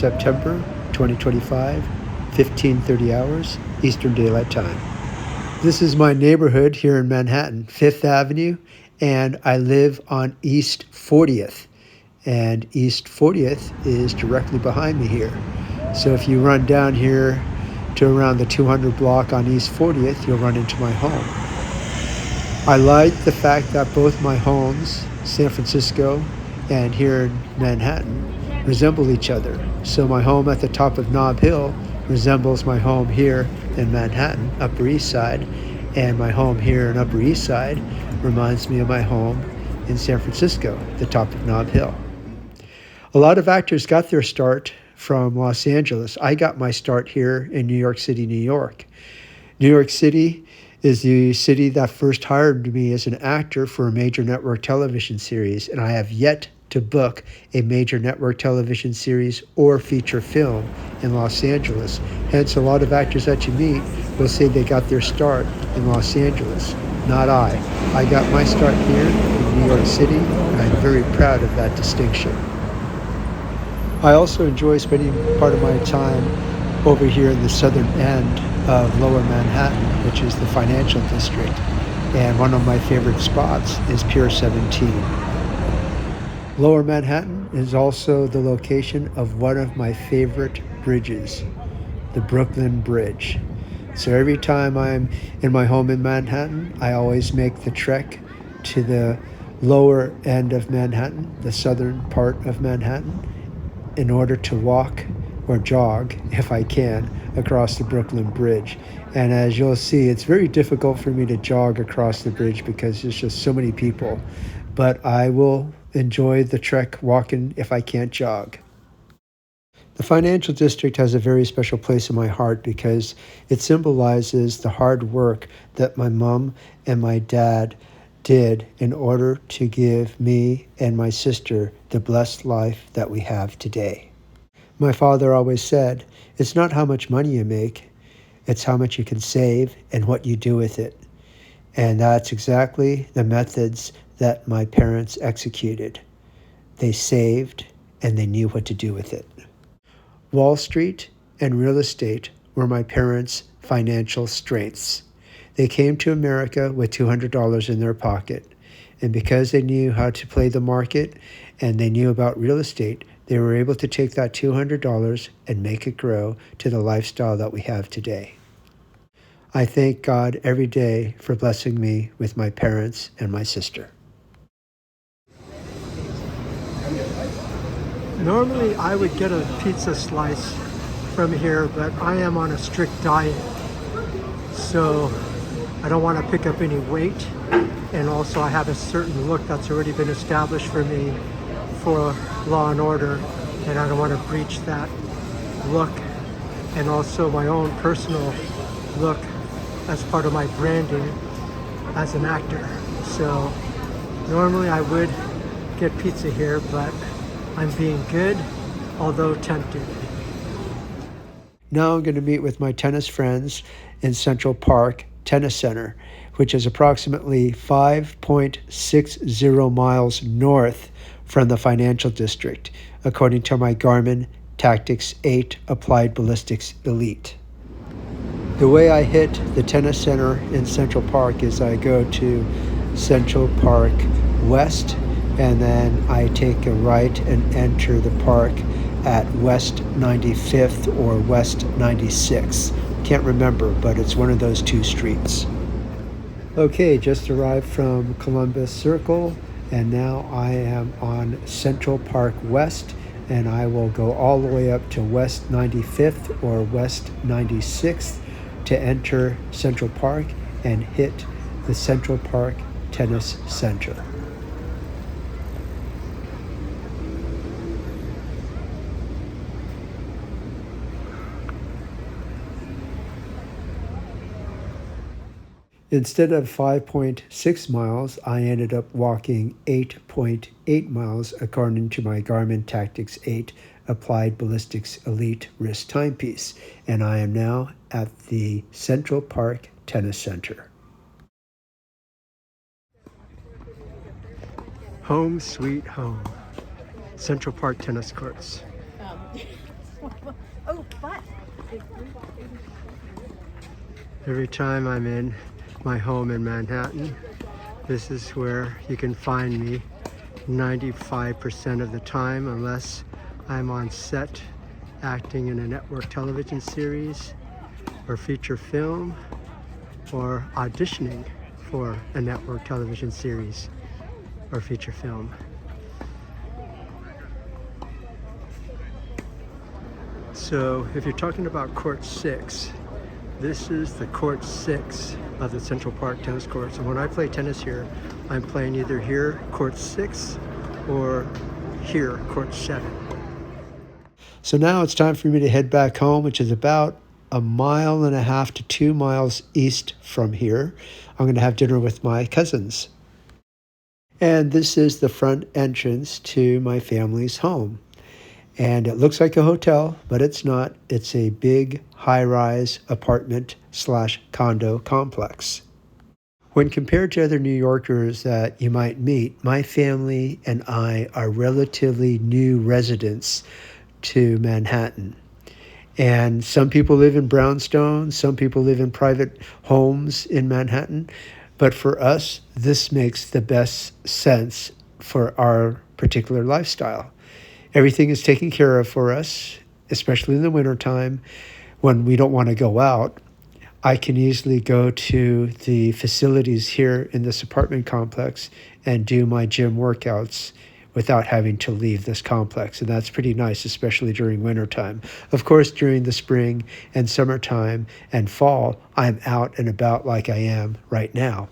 September 2025, 15:30 hours, Eastern Daylight Time. This is my neighborhood here in Manhattan, Fifth Avenue, and I live on East 40th. And East 40th is directly behind me here. So if you run down here to around the 200 block on East 40th, you'll run into my home. I like the fact that both my homes, San Francisco and here in Manhattan, resemble each other. So my home at the top of Nob Hill resembles my home here in Manhattan, Upper East Side, and my home here in Upper East Side reminds me of my home in San Francisco, the top of Nob Hill. A lot of actors got their start from Los Angeles. I got my start here in New York City, New York. New York City is the city that first hired me as an actor for a major network television series, and I have yet to book a major network television series or feature film in Los Angeles. Hence, a lot of actors that you meet will say they got their start in Los Angeles. Not I. I got my start here in New York City, and I'm very proud of that distinction. I also enjoy spending part of my time over here in the southern end of Lower Manhattan, which is the financial district, and one of my favorite spots is Pier 17. Lower Manhattan is also the location of one of my favorite bridges, the Brooklyn Bridge. So every time I'm in my home in Manhattan, I always make the trek to the lower end of Manhattan, the southern part of Manhattan, in order to walk or jog, if I can, across the Brooklyn Bridge. And as you'll see, it's very difficult for me to jog across the bridge because there's just so many people. But I will enjoy the trek walking if I can't jog. The financial district has a very special place in my heart because it symbolizes the hard work that my mom and my dad did in order to give me and my sister the blessed life that we have today. My father always said, it's not how much money you make, it's how much you can save and what you do with it. And that's exactly the methods that my parents executed. They saved and they knew what to do with it. Wall Street and real estate were my parents' financial strengths. They came to America with $200 in their pocket. And because they knew how to play the market and they knew about real estate, they were able to take that $200 and make it grow to the lifestyle that we have today. I thank God every day for blessing me with my parents and my sister. Normally I would get a pizza slice from here, but I am on a strict diet. So I don't want to pick up any weight. And also I have a certain look that's already been established for me for Law and Order, and I don't want to breach that look, and also my own personal look as part of my branding as an actor. So normally I would get pizza here, but I'm being good, although tempted. Now I'm going to meet with my tennis friends in Central Park Tennis Center, which is approximately 5.60 miles north from the financial district, according to my Garmin Tactics 8 Applied Ballistics Elite. The way I hit the tennis center in Central Park is I go to Central Park West, and then I take a right and enter the park at West 95th or West 96th. Can't remember, but it's one of those two streets. Okay, just arrived from Columbus Circle, and now I am on Central Park West, and I will go all the way up to West 95th or West 96th to enter Central Park and hit the Central Park Tennis Center. Instead of 5.6 miles, I ended up walking 8.8 miles according to my Garmin Tactics 8 Applied Ballistics Elite wrist timepiece, and I am now at the Central Park Tennis Center. Home sweet home. Central Park tennis courts. Oh, but Every time I'm in my home in Manhattan, this is where you can find me 95% of the time, unless I'm on set acting in a network television series or feature film, or auditioning for a network television series or feature film. So if you're talking about court 6, this is the court 6 of the Central Park tennis courts. And when I play tennis here, I'm playing either here, court 6, or here, court 7. So now it's time for me to head back home, which is about 1.5 to 2 miles east from here. I'm going to have dinner with my cousins. And this is the front entrance to my family's home. And it looks like a hotel, but it's not. It's a big high-rise apartment / condo complex. When compared to other New Yorkers that you might meet, my family and I are relatively new residents to Manhattan. And some people live in brownstone, some people live in private homes in Manhattan. But for us, this makes the best sense for our particular lifestyle. Everything is taken care of for us, especially in the wintertime when we don't want to go out. I can easily go to the facilities here in this apartment complex and do my gym workouts without having to leave this complex. And that's pretty nice, especially during wintertime. Of course, during the spring and summertime and fall, I'm out and about like I am right now.